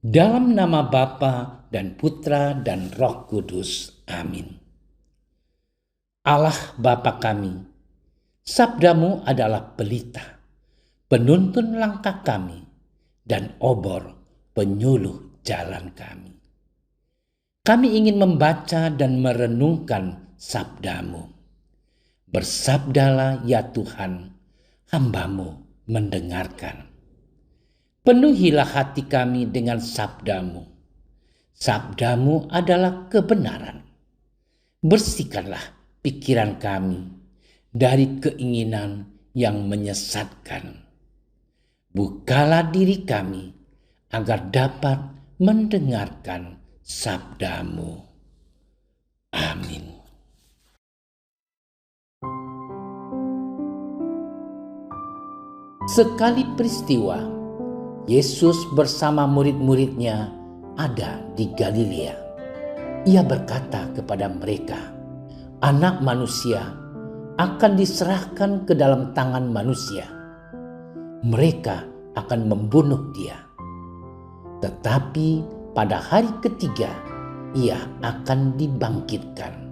Dalam nama Bapa dan Putra dan Roh Kudus. Amin. Allah Bapa kami, sabdamu adalah pelita, penuntun langkah kami, dan obor penyuluh jalan kami. Kami ingin membaca dan merenungkan sabdamu. Bersabdalah ya Tuhan, hamba-Mu mendengarkan. Penuhilah hati kami dengan sabdamu. Sabdamu adalah kebenaran. Bersihkanlah pikiran kami dari keinginan yang menyesatkan. Bukalah diri kami agar dapat mendengarkan sabdamu. Amin. Sekali peristiwa, Yesus bersama murid-muridnya ada di Galilea. Ia berkata kepada mereka, Anak Manusia akan diserahkan ke dalam tangan manusia. Mereka akan membunuh dia. Tetapi pada hari ketiga, ia akan dibangkitkan.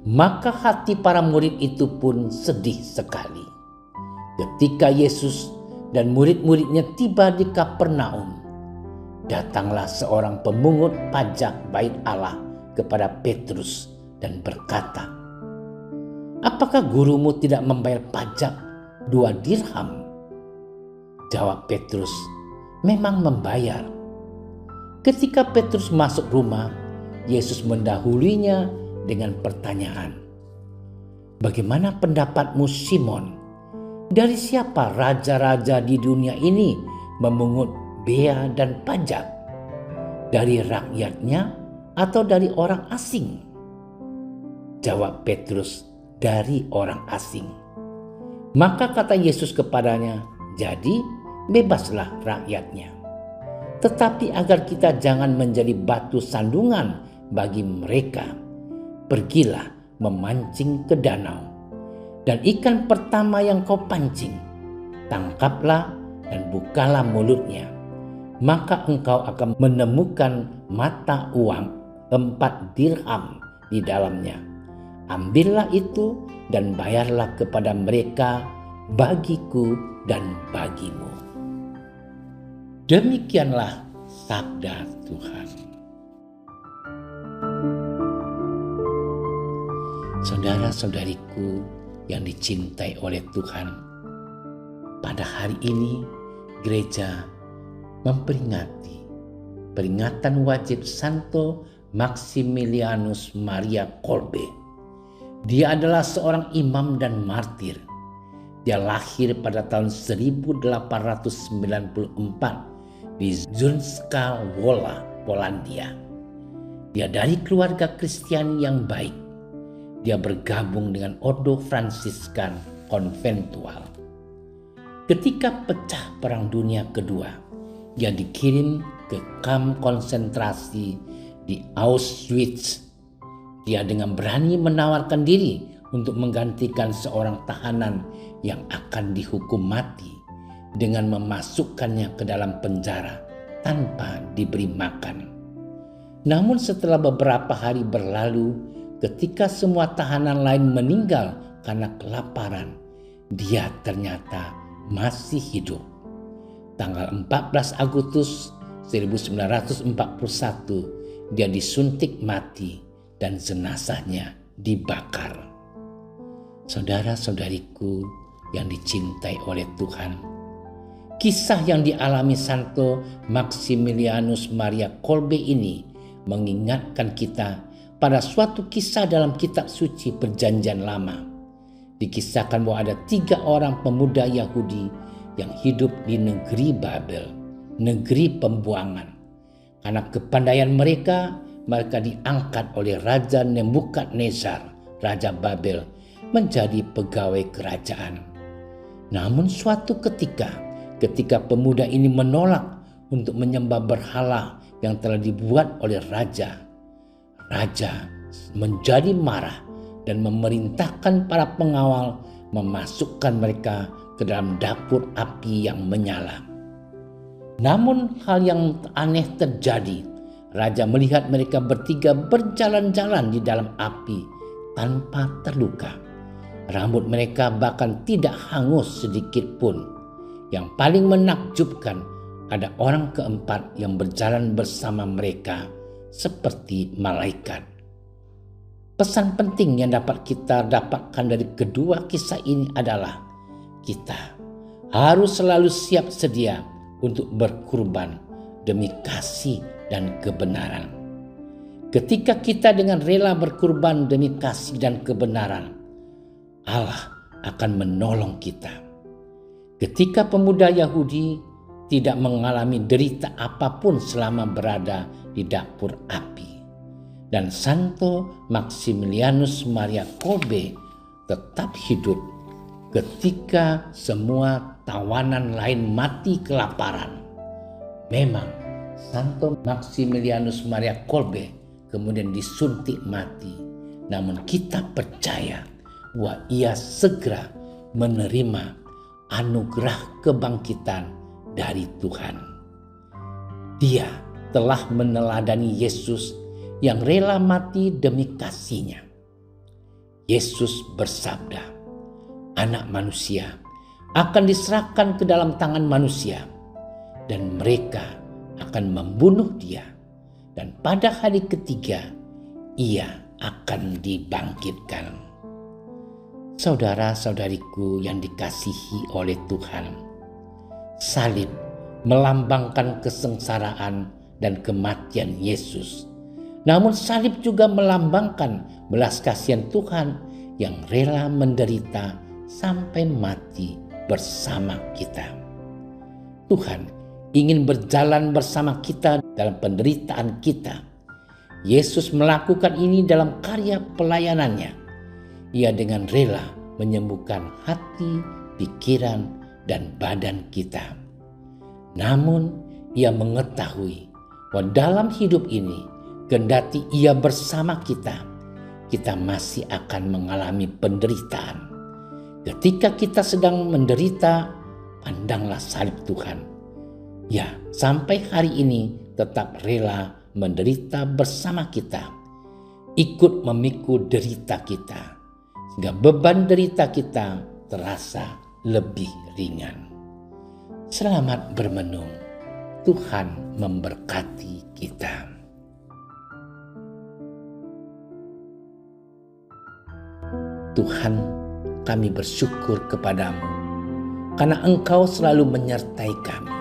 Maka hati para murid itu pun sedih sekali. Ketika Yesus dan murid-muridnya tiba di Kapernaum, datanglah seorang pemungut pajak bait Allah kepada Petrus dan berkata, Apakah gurumu tidak membayar pajak 2 dirham? Jawab Petrus, memang membayar. Ketika Petrus masuk rumah, Yesus mendahulunya dengan pertanyaan, Bagaimana pendapatmu Simon? Dari siapa raja-raja di dunia ini memungut bea dan pajak? Dari rakyatnya atau dari orang asing? Jawab Petrus, dari orang asing. Maka kata Yesus kepadanya, jadi bebaslah rakyatnya. Tetapi agar kita jangan menjadi batu sandungan bagi mereka, pergilah memancing ke danau. Dan ikan pertama yang kau pancing, tangkaplah dan bukalah mulutnya. Maka engkau akan menemukan mata uang 4 dirham di dalamnya. Ambillah itu dan bayarlah kepada mereka, bagiku dan bagimu. Demikianlah sabda Tuhan. Saudara-saudariku yang dicintai oleh Tuhan, pada hari ini gereja memperingati peringatan wajib Santo Maximilianus Maria Kolbe. Dia adalah seorang imam dan martir. Dia lahir pada tahun 1894 di Zunska Wola, Polandia. Dia dari keluarga Kristiani yang baik. Dia bergabung dengan Ordo Fransiskan konventual. Ketika pecah Perang Dunia Kedua, dia dikirim ke kamp konsentrasi di Auschwitz. Dia dengan berani menawarkan diri untuk menggantikan seorang tahanan yang akan dihukum mati dengan memasukkannya ke dalam penjara tanpa diberi makan. Namun setelah beberapa hari berlalu, ketika semua tahanan lain meninggal karena kelaparan, dia ternyata masih hidup. Tanggal 14 Agustus 1941, dia disuntik mati dan jenazahnya dibakar. Saudara-saudariku yang dicintai oleh Tuhan, kisah yang dialami Santo Maximilianus Maria Kolbe ini mengingatkan kita pada suatu kisah dalam kitab suci Perjanjian Lama. Dikisahkan bahwa ada 3 orang pemuda Yahudi yang hidup di negeri Babel, negeri pembuangan. Karena kepandaian mereka diangkat oleh Raja Nebukadnezar, Raja Babel, menjadi pegawai kerajaan. Namun suatu ketika pemuda ini menolak untuk menyembah berhala yang telah dibuat oleh Raja menjadi marah dan memerintahkan para pengawal memasukkan mereka ke dalam dapur api yang menyala. Namun hal yang aneh terjadi. Raja melihat mereka bertiga berjalan-jalan di dalam api tanpa terluka. Rambut mereka bahkan tidak hangus sedikit pun. Yang paling menakjubkan, ada orang keempat yang berjalan bersama mereka seperti malaikat. Pesan penting yang dapat kita dapatkan dari kedua kisah ini adalah kita harus selalu siap sedia untuk berkurban demi kasih dan kebenaran. Ketika kita dengan rela berkurban demi kasih dan kebenaran, Allah akan menolong kita. Ketika pemuda Yahudi tidak mengalami derita apapun selama berada di dapur api, dan Santo Maximilianus Maria Kolbe tetap hidup ketika semua tawanan lain mati kelaparan. Memang Santo Maximilianus Maria Kolbe kemudian disuntik mati, namun kita percaya bahwa ia segera menerima anugerah kebangkitan dari Tuhan. Dia telah meneladani Yesus yang rela mati demi kasihnya. Yesus bersabda, Anak Manusia akan diserahkan ke dalam tangan manusia, dan mereka akan membunuh dia, dan pada hari ketiga ia akan dibangkitkan. Saudara-saudariku yang dikasihi oleh Tuhan, salib melambangkan kesengsaraan dan kematian Yesus. Namun salib juga melambangkan belas kasihan Tuhan yang rela menderita sampai mati bersama kita. Tuhan ingin berjalan bersama kita dalam penderitaan kita. Yesus melakukan ini dalam karya pelayanannya. Ia dengan rela menyembuhkan hati, pikiran, dan badan kita. Namun ia mengetahui bahwa dalam hidup ini, kendati ia bersama kita, kita masih akan mengalami penderitaan. Ketika kita sedang menderita, pandanglah salib Tuhan. Ya, sampai hari ini tetap rela menderita bersama kita, ikut memikul derita kita, sehingga beban derita kita terasa lebih ringan. Selamat bermenung. Tuhan memberkati kita. Tuhan, kami bersyukur kepadamu karena Engkau selalu menyertai kami,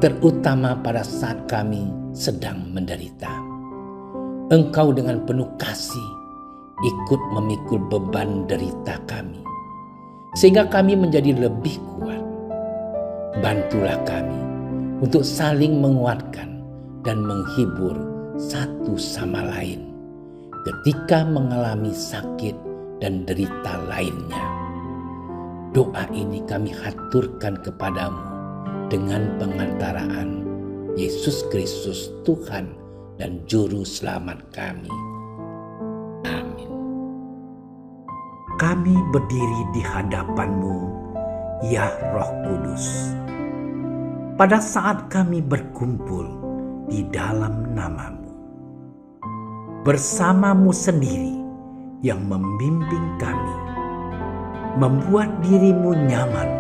terutama pada saat kami sedang menderita. Engkau dengan penuh kasih ikut memikul beban derita kami, sehingga kami menjadi lebih kuat. Bantulah kami untuk saling menguatkan dan menghibur satu sama lain ketika mengalami sakit dan derita lainnya. Doa ini kami haturkan kepadamu dengan pengantaraan Yesus Kristus Tuhan dan Juru Selamat kami. Amin. Kami berdiri di hadapan-Mu, ya Roh Kudus, pada saat kami berkumpul di dalam nama-Mu. Bersama-Mu sendiri yang membimbing kami, membuat diri-Mu nyaman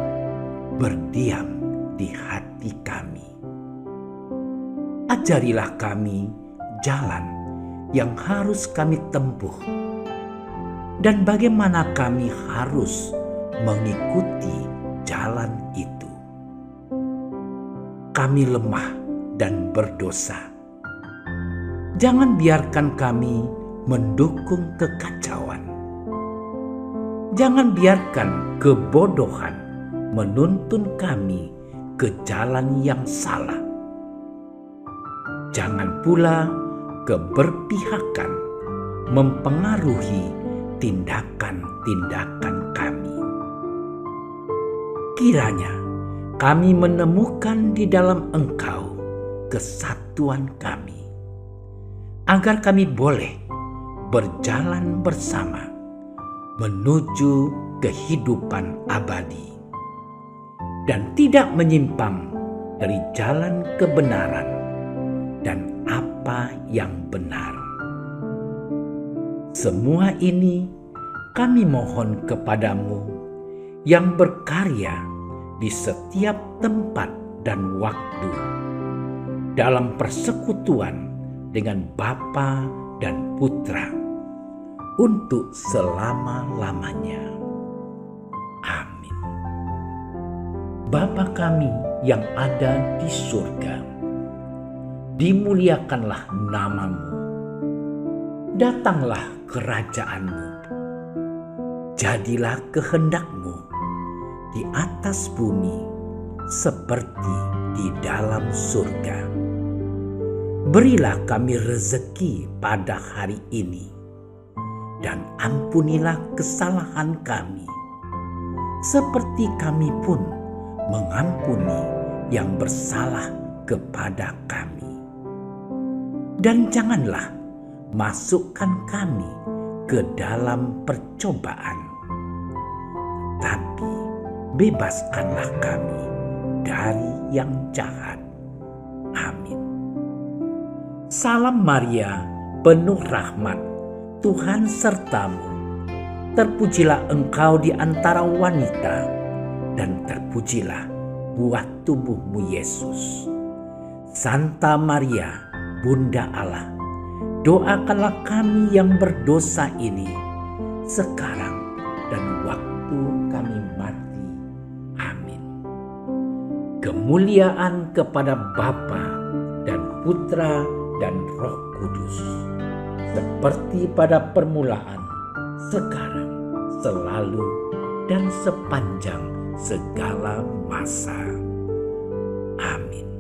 berdiam di hati kami. Ajarilah kami jalan yang harus kami tempuh dan bagaimana kami harus mengikuti jalan itu. Kami lemah dan berdosa. Jangan biarkan kami mendukung kekacauan. Jangan biarkan kebodohan menuntun kami ke jalan yang salah. Jangan pula keberpihakan mempengaruhi tindakan-tindakan kami. Kiranya kami menemukan di dalam Engkau kesatuan kami, agar kami boleh berjalan bersama menuju kehidupan abadi dan tidak menyimpang dari jalan kebenaran dan apa yang benar. Semua ini kami mohon kepadamu yang berkarya di setiap tempat dan waktu dalam persekutuan dengan Bapa dan Putra untuk selama-lamanya. Amin. Bapa kami yang ada di surga, dimuliakanlah namamu. Datanglah kerajaanmu. Jadilah kehendakmu di atas bumi seperti di dalam surga. Berilah kami rezeki pada hari ini, dan ampunilah kesalahan kami, seperti kami pun mengampuni yang bersalah kepada kami. Dan janganlah masukkan kami ke dalam percobaan, tapi bebaskanlah kami dari yang jahat. Amin. Salam Maria, penuh rahmat, Tuhan sertamu. Terpujilah engkau di antara wanita, dan terpujilah buah tubuhmu Yesus. Santa Maria, Bunda Allah, doakanlah kami yang berdosa ini, sekarang dan waktu kami mati. Amin. Kemuliaan kepada Bapa dan Putra dan Roh Kudus, seperti pada permulaan, sekarang, selalu, dan sepanjang segala masa. Amin.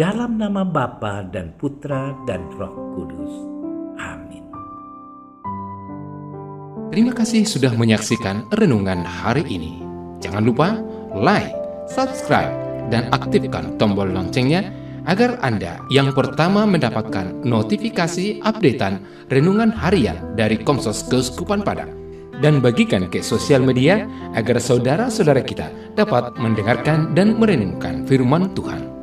Dalam nama Bapa dan Putra dan Roh Kudus. Amin. Terima kasih sudah menyaksikan renungan hari ini. Jangan lupa like, subscribe, dan aktifkan tombol loncengnya agar Anda yang pertama mendapatkan notifikasi updatean renungan harian dari Komsos Keuskupan Padang. Dan bagikan ke sosial media agar saudara-saudara kita dapat mendengarkan dan merenungkan firman Tuhan.